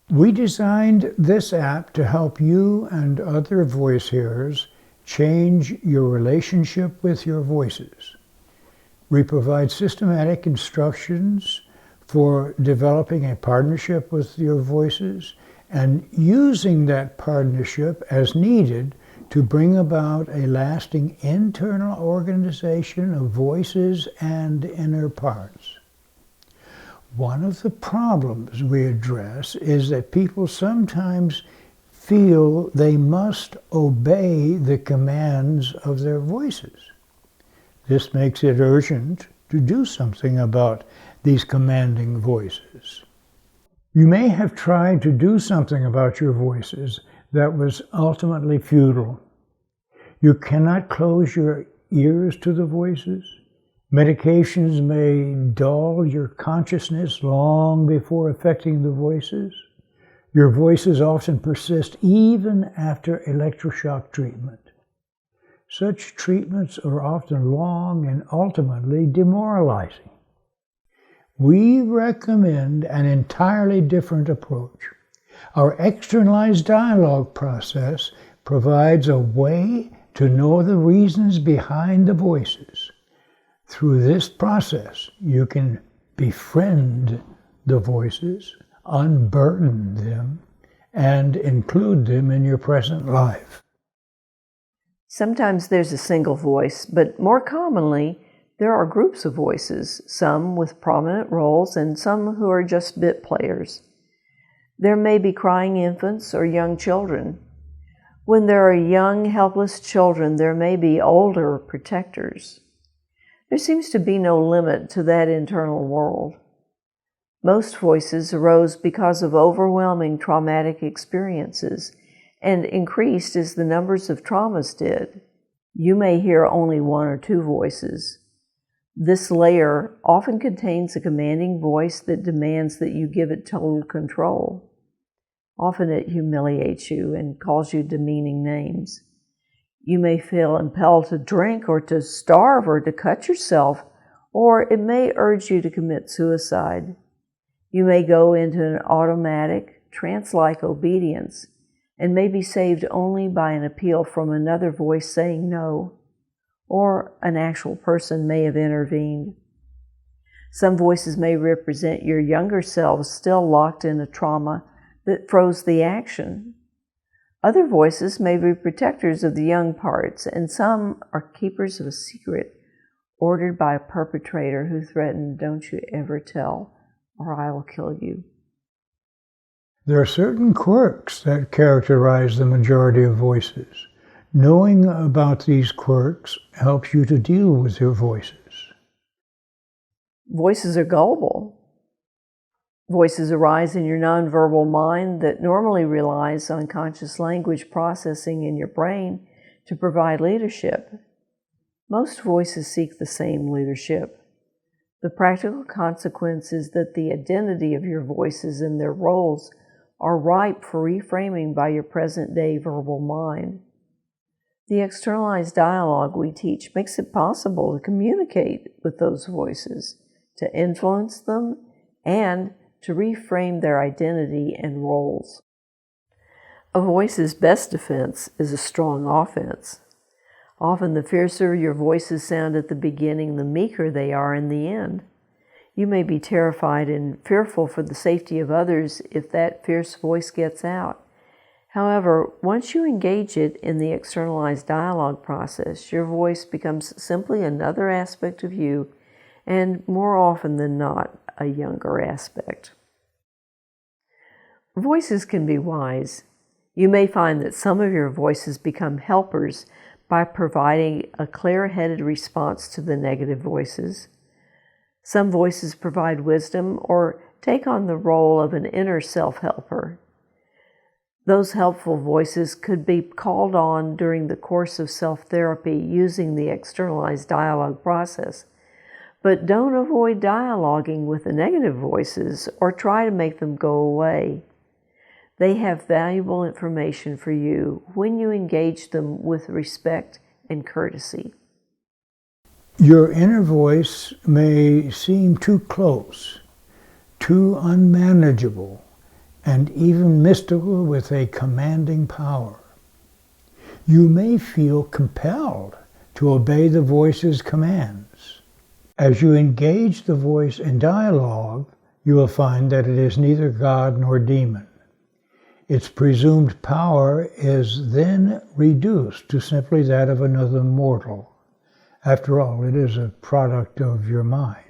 We designed this app to help you and other voice hearers change your relationship with your voices. We provide systematic instructions for developing a partnership with your voices and using that partnership as needed to bring about a lasting internal organization of voices and inner parts. One of the problems we address is that people sometimes feel they must obey the commands of their voices. This makes it urgent to do something about these commanding voices. You may have tried to do something about your voices that was ultimately futile. You cannot close your ears to the voices. Medications may dull your consciousness long before affecting the voices. Your voices often persist even after electroshock treatment. Such treatments are often long and ultimately demoralizing. We recommend an entirely different approach. Our externalized dialogue process provides a way to know the reasons behind the voices. Through this process, you can befriend the voices, unburden them, and include them in your present life. Sometimes there's a single voice, but more commonly, there are groups of voices, some with prominent roles and some who are just bit players. There may be crying infants or young children. When there are young, helpless children, there may be older protectors. There seems to be no limit to that internal world. Most voices arose because of overwhelming traumatic experiences and increased as the numbers of traumas did. You may hear only one or two voices. This layer often contains a commanding voice that demands that you give it total control. Often it humiliates you and calls you demeaning names. You may feel impelled to drink or to starve or to cut yourself, or it may urge you to commit suicide. You may go into an automatic, trance-like obedience and may be saved only by an appeal from another voice saying no, or an actual person may have intervened. Some voices may represent your younger selves still locked in a trauma that froze the action. Other voices may be protectors of the young parts, and some are keepers of a secret ordered by a perpetrator who threatened, "Don't you ever tell, or I will kill you." There are certain quirks that characterize the majority of voices. Knowing about these quirks helps you to deal with your voices. Voices are gullible. Voices arise in your nonverbal mind that normally relies on conscious language processing in your brain to provide leadership. Most voices seek the same leadership. The practical consequence is that the identity of your voices and their roles are ripe for reframing by your present-day verbal mind. The externalized dialogue we teach makes it possible to communicate with those voices, to influence them, and to reframe their identity and roles. A voice's best defense is a strong offense. Often the fiercer your voices sound at the beginning, the meeker they are in the end. You may be terrified and fearful for the safety of others if that fierce voice gets out. However, once you engage it in the externalized dialogue process, your voice becomes simply another aspect of you, and more often than not, a younger aspect. Voices can be wise. You may find that some of your voices become helpers by providing a clear-headed response to the negative voices. Some voices provide wisdom or take on the role of an inner self-helper. Those helpful voices could be called on during the course of self-therapy using the externalized dialogue process. But don't avoid dialoguing with the negative voices or try to make them go away. They have valuable information for you when you engage them with respect and courtesy. Your inner voice may seem too close, too unmanageable, and even mystical with a commanding power. You may feel compelled to obey the voice's commands. As you engage the voice in dialogue, you will find that it is neither God nor demon. Its presumed power is then reduced to simply that of another mortal. After all, it is a product of your mind.